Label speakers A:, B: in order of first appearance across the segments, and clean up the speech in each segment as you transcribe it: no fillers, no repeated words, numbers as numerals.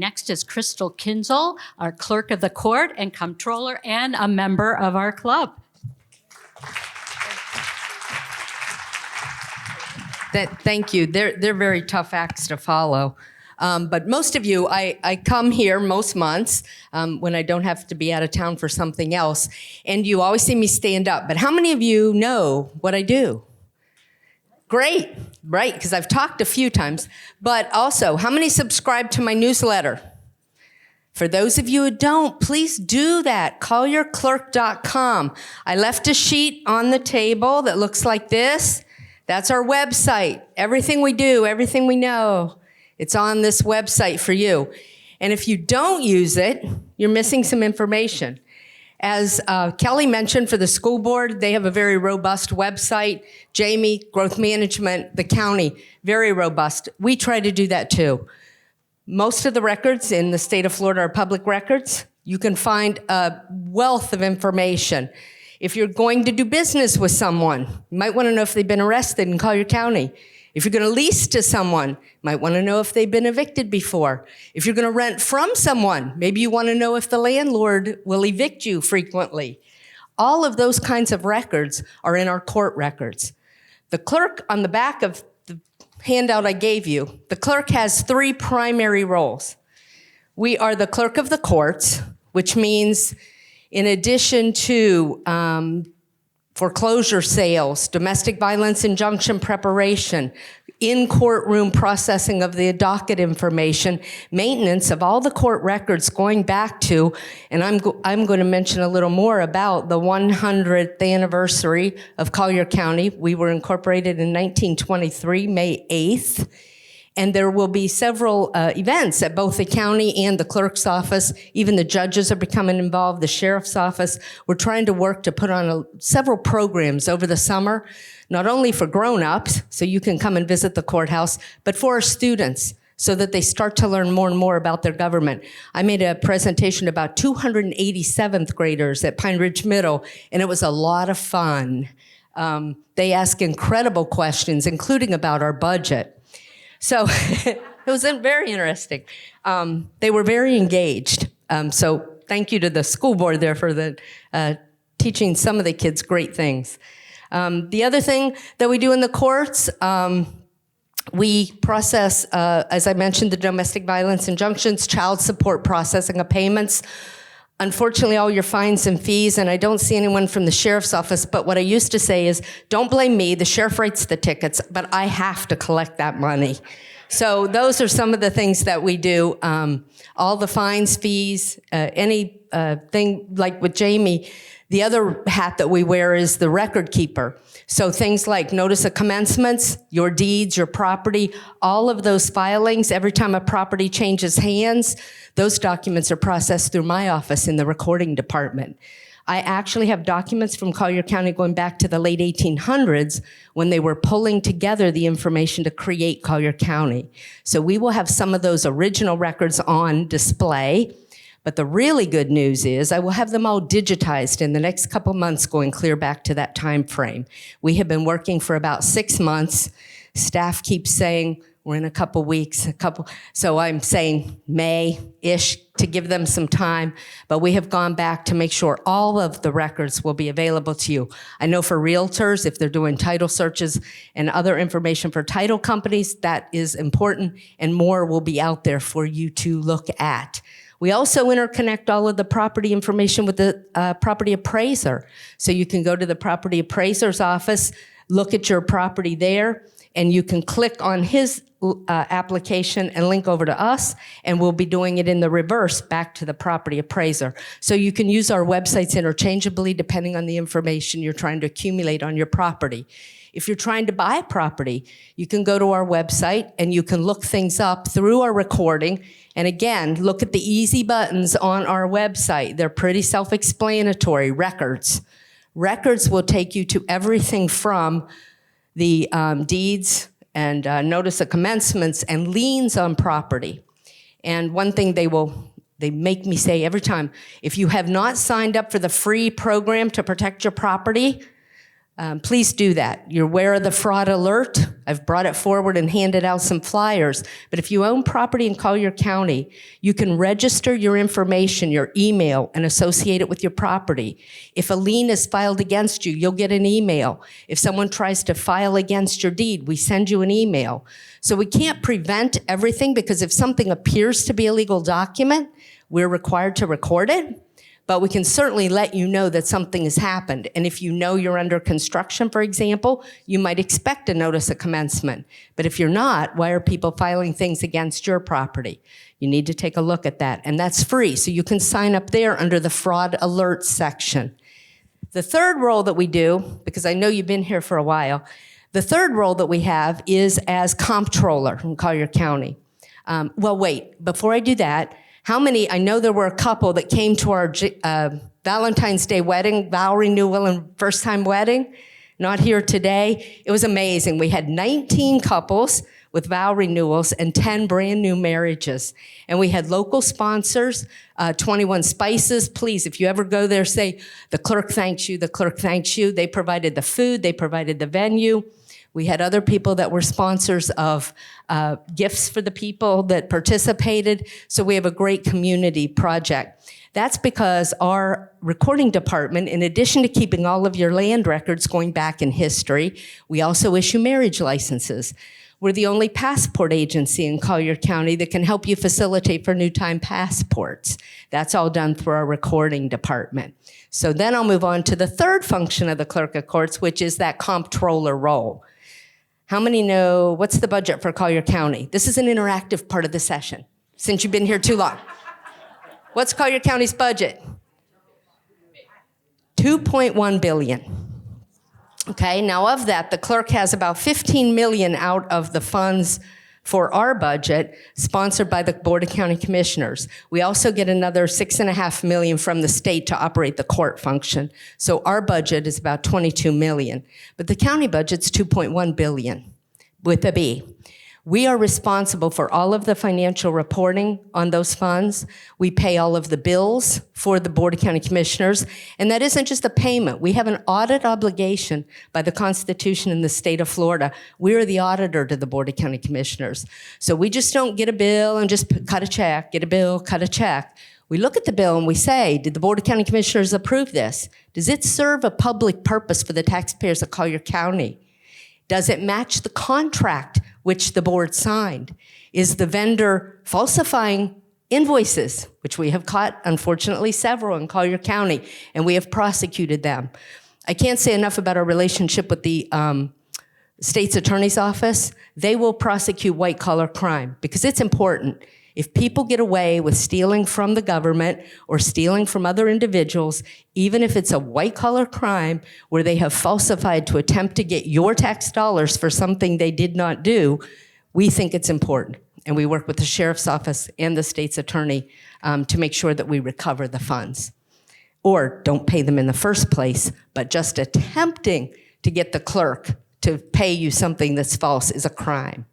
A: next is Crystal Kinzel, our Clerk of the Court and Comptroller and a member of our club.
B: Thank you. They're very tough acts to follow. But most of you, I come here most months when I don't have to be out of town for something else, and you always see me stand up. But how many of you know what I do? Great, right? Because I've talked a few times. But also, how many subscribe to my newsletter? For those of you who don't, please do that. CollierClerk.com. I left a sheet on the table that looks like this. That's our website. Everything we do, everything we know, it's on this website for you. And if you don't use it, you're missing some information. As Kelly mentioned, for the school board, they have a very robust website. Jamie, growth management, the county, very robust. We try to do that too. Most of the records in the state of Florida are public records. You can find a wealth of information. If you're going to do business with someone, you might want to know if they've been arrested in Collier County. If you're going to lease to someone, you might want to know if they've been evicted before. If you're going to rent from someone, maybe you want to know if the landlord will evict you frequently. All of those kinds of records are in our court records. The clerk on the back of the handout I gave you, the clerk has 3 primary roles. We are the clerk of the courts, which means in addition to foreclosure sales, domestic violence injunction preparation, in courtroom processing of the docket information, maintenance of all the court records going back to, and I'm going to mention a little more about the 100th anniversary of Collier County. We were incorporated in 1923, May 8th. And there will be several events at both the county and the clerk's office. Even the judges are becoming involved, the sheriff's office. We're trying to work to put on several programs over the summer, not only for grown-ups, so you can come and visit the courthouse, but for our students, so that they start to learn more and more about their government. I made a presentation about 287th graders at Pine Ridge Middle, and it was a lot of fun. They ask incredible questions, including about our budget. So it was very interesting. They were very engaged. So thank you to the school board there for teaching some of the kids great things. The other thing that we do in the courts, we process, as I mentioned, the domestic violence injunctions, child support processing of payments. Unfortunately, all your fines and fees, and I don't see anyone from the sheriff's office, but what I used to say is, don't blame me, the sheriff writes the tickets, but I have to collect that money. So those are some of the things that we do. All the fines, fees, anything like with Jamie, the other hat that we wear is the record keeper. So things like notice of commencements, your deeds, your property, all of those filings, every time a property changes hands, those documents are processed through my office in the recording department. I actually have documents from Collier County going back to the late 1800s when they were pulling together the information to create Collier County. So we will have some of those original records on display. But the really good news is I will have them all digitized in the next couple months, going clear back to that time frame. We have been working for about 6 months. Staff keeps saying we're in a couple weeks, so I'm saying May-ish to give them some time. But we have gone back to make sure all of the records will be available to you. I know for realtors, if they're doing title searches and other information for title companies, that is important, and more will be out there for you to look at. We also interconnect all of the property information with the property appraiser. So you can go to the property appraiser's office, look at your property there, and you can click on his application and link over to us, and we'll be doing it in the reverse back to the property appraiser. So you can use our websites interchangeably depending on the information you're trying to accumulate on your property. If you're trying to buy property, you can go to our website and you can look things up through our recording. And again, look at the easy buttons on our website. They're pretty self-explanatory. Records. Records will take you to everything from the deeds and notice of commencements and liens on property. And one thing they make me say every time, if you have not signed up for the free program to protect your property, Please do that. You're aware of the fraud alert. I've brought it forward and handed out some flyers. But if you own property in Collier County, you can register your information, your email, and associate it with your property. If a lien is filed against you, you'll get an email. If someone tries to file against your deed, we send you an email. So we can't prevent everything, because if something appears to be a legal document, we're required to record it. But we can certainly let you know that something has happened. And if you know you're under construction, for example, you might expect a notice of commencement. But if you're not, why are people filing things against your property? You need to take a look at that. And that's free, so you can sign up there under the fraud alert section. The third role that we do, because I know you've been here for a while, the third role that we have is as Comptroller in Collier County. Well, wait, before I do that, how many, I know there were a couple that came to our Valentine's Day wedding, vow renewal and first time wedding, not here today. It was amazing. We had 19 couples with vow renewals and 10 brand new marriages. And we had local sponsors, 21 Spices. Please, if you ever go there, say, the clerk thanks you, the clerk thanks you. They provided the food, they provided the venue. We had other people that were sponsors of gifts for the people that participated. So we have a great community project. That's because our recording department, in addition to keeping all of your land records going back in history, we also issue marriage licenses. We're the only passport agency in Collier County that can help you facilitate for new time passports. That's all done through our recording department. So then I'll move on to the third function of the clerk of courts, which is that comptroller role. How many know what's the budget for Collier County? This is an interactive part of the session, since you've been here too long. What's Collier County's budget? $2.1 billion. Okay, now of that, the clerk has about 15 million out of the funds for our budget, sponsored by the Board of County Commissioners. We also get another $6.5 million from the state to operate the court function. So our budget is about 22 million. But the county budget's 2.1 billion with a B. We are responsible for all of the financial reporting on those funds. We pay all of the bills for the Board of County Commissioners. And that isn't just a payment. We have an audit obligation by the Constitution in the state of Florida. We're the auditor to the Board of County Commissioners. So we just don't get a bill and just cut a check, get a bill, cut a check. We look at the bill and we say, did the Board of County Commissioners approve this? Does it serve a public purpose for the taxpayers of Collier County? Does it match the contract which the board signed? Is the vendor falsifying invoices, which we have caught, unfortunately, several in Collier County, and we have prosecuted them. I can't say enough about our relationship with the state's attorney's office. They will prosecute white-collar crime because it's important. If people get away with stealing from the government or stealing from other individuals, even if it's a white-collar crime where they have falsified to attempt to get your tax dollars for something they did not do, we think it's important. And we work with the sheriff's office and the state's attorney to make sure that we recover the funds. Or don't pay them in the first place, but just attempting to get the clerk to pay you something that's false is a crime.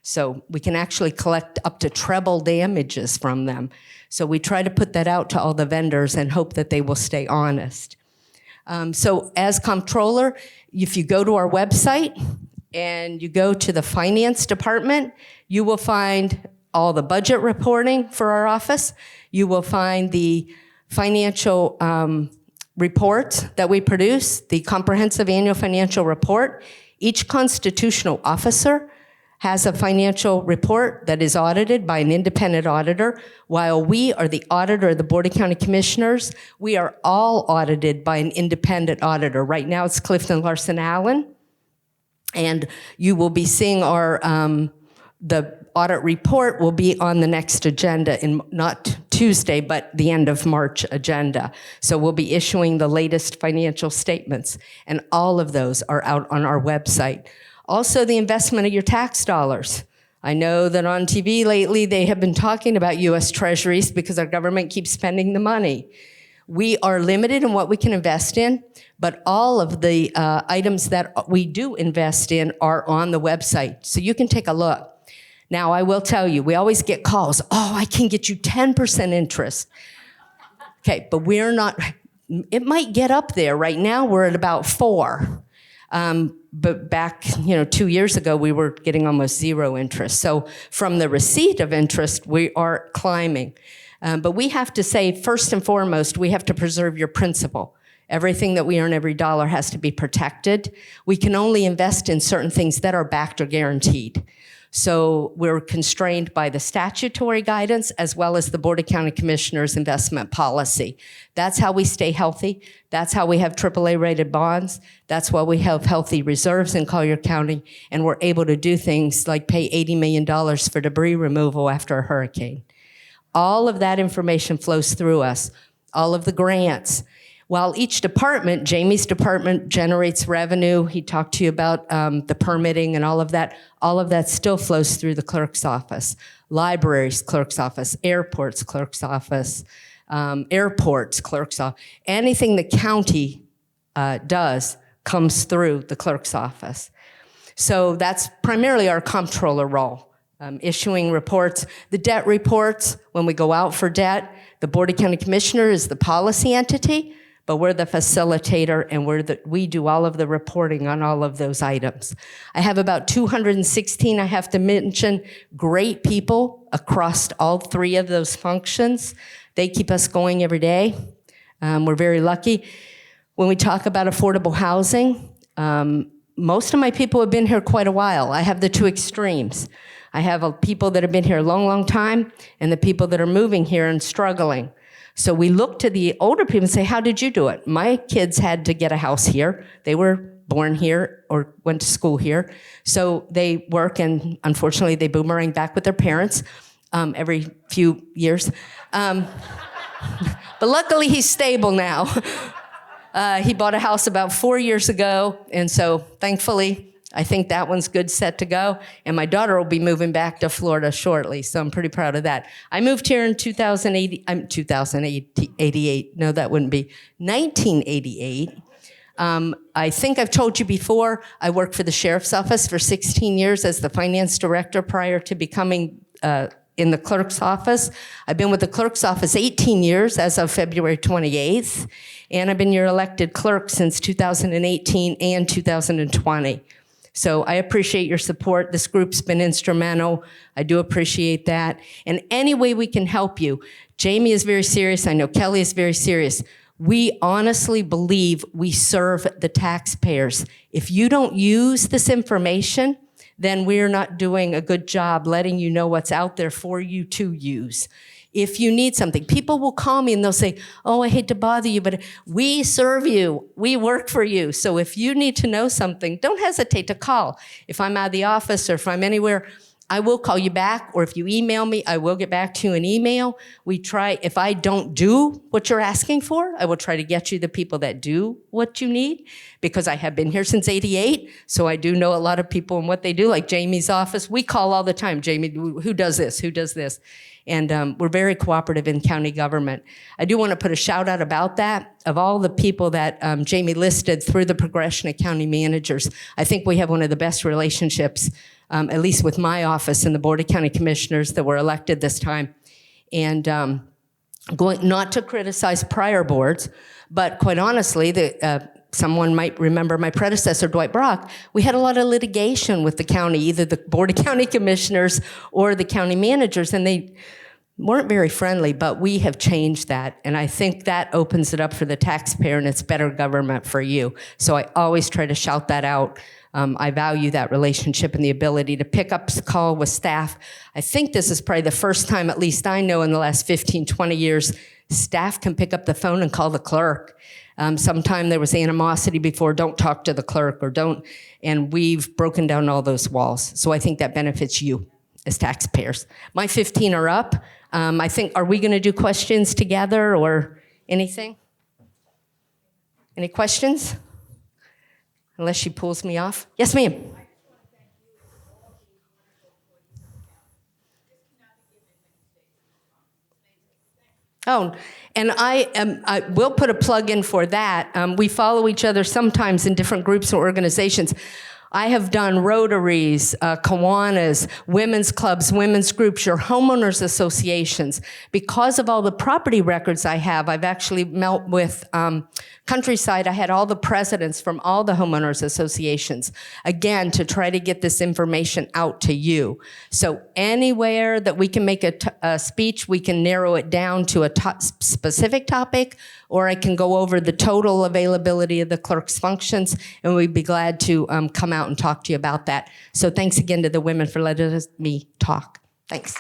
B: So we can actually collect up to treble damages from them. So we try to put that out to all the vendors and hope that they will stay honest. So as comptroller, if you go to our website and you go to the finance department, you will find all the budget reporting for our office. You will find the financial report that we produce, the comprehensive annual financial report. Each constitutional officer has a financial report that is audited by an independent auditor. While we are the auditor of the Board of County Commissioners, we are all audited by an independent auditor. Right now it's Clifton Larson Allen, and you will be seeing our, the audit report will be on the next agenda, in not Tuesday, but the end of March agenda. So we'll be issuing the latest financial statements, and all of those are out on our website. Also, the investment of your tax dollars. I know that on TV lately, they have been talking about U.S. Treasuries because our government keeps spending the money. We are limited in what we can invest in, but all of the items that we do invest in are on the website, so you can take a look. Now, I will tell you, we always get calls, oh, I can get you 10% interest. Okay, but we're not, it might get up there. Right now, we're at about 4. But back, 2 years ago, we were getting almost zero interest. So from the receipt of interest, we are climbing. But we have to say, first and foremost, we have to preserve your principal. Everything that we earn, every dollar has to be protected. We can only invest in certain things that are backed or guaranteed. So we're constrained by the statutory guidance as well as the Board of County Commissioners investment policy. That's how we stay healthy. That's how we have AAA rated bonds. That's why we have healthy reserves in Collier County, and we're able to do things like pay $80 million for debris removal after a hurricane. All of that information flows through us, all of the grants. While each department, Jamie's department generates revenue, he talked to you about the permitting and all of that still flows through the clerk's office. Libraries, clerk's office, airports, clerk's office, clerk's office. Anything the county does comes through the clerk's office. So that's primarily our comptroller role. Issuing reports, the debt reports, when we go out for debt, the Board of County Commissioner is the policy entity, but we're the facilitator, and we do all of the reporting on all of those items. I have about 216, I have to mention, great people across all three of those functions. They keep us going every day. We're very lucky. When we talk about affordable housing, most of my people have been here quite a while. I have the two extremes. I have people that have been here a long, long time, and the people that are moving here and struggling. So we look to the older people and say, how did you do it? My kids had to get a house here. They were born here or went to school here. So they work, and unfortunately they boomerang back with their parents every few years. But luckily he's stable now. He bought a house about 4 years ago, and so thankfully I think that one's good, set to go. And my daughter will be moving back to Florida shortly, so I'm pretty proud of that. I moved here in 1988. No, that wouldn't be. 1988. I think I've told you before, I worked for the Sheriff's Office for 16 years as the finance director prior to becoming in the clerk's office. I've been with the clerk's office 18 years as of February 28th, and I've been your elected clerk since 2018 and 2020. So I appreciate your support. This group's been instrumental. I do appreciate that. And any way we can help you. Jamie is very serious. I know Kelly is very serious. We honestly believe we serve the taxpayers. If you don't use this information, then we're not doing a good job letting you know what's out there for you to use. If you need something, people will call me and they'll say, oh, I hate to bother you, but we serve you. We work for you. So if you need to know something, don't hesitate to call. If I'm out of the office or if I'm anywhere, I will call you back, or if you email me, I will get back to you in email. We try, if I don't do what you're asking for, I will try to get you the people that do what you need, because I have been here since '88, so I do know a lot of people and what they do, like Jamie's office. We call all the time, Jamie, who does this, who does this? And we're very cooperative in county government. I do want to put a shout out about that. Of all the people that Jamie listed through the progression of county managers, I think we have one of the best relationships, at least with my office and the Board of County Commissioners that were elected this time. And going not to criticize prior boards, but quite honestly, someone might remember my predecessor, Dwight Brock. We had a lot of litigation with the county, either the Board of County Commissioners or the county managers, and they weren't very friendly, but we have changed that. And I think that opens it up for the taxpayer, and it's better government for you. So I always try to shout that out. I value that relationship and the ability to pick up the call with staff. I think this is probably the first time, at least I know in the last 15, 20 years, staff can pick up the phone and call the clerk. Sometime there was animosity before, don't talk to the clerk or don't, and we've broken down all those walls. So I think that benefits you as taxpayers. My 15 are up. I think, are we gonna do questions together or anything? Any questions? Unless she pulls me off. Yes, ma'am. Oh, and I will put a plug in for that. We follow each other sometimes in different groups or organizations. I have done Rotaries, Kiwanis, women's clubs, women's groups, your homeowners associations. Because of all the property records I have, I've actually met with Countryside. I had all the presidents from all the homeowners associations, again, to try to get this information out to you. So anywhere that we can make a speech, we can narrow it down to a specific topic, or I can go over the total availability of the clerk's functions, and we'd be glad to come out and talk to you about that. So thanks again to the women for letting me talk. Thanks.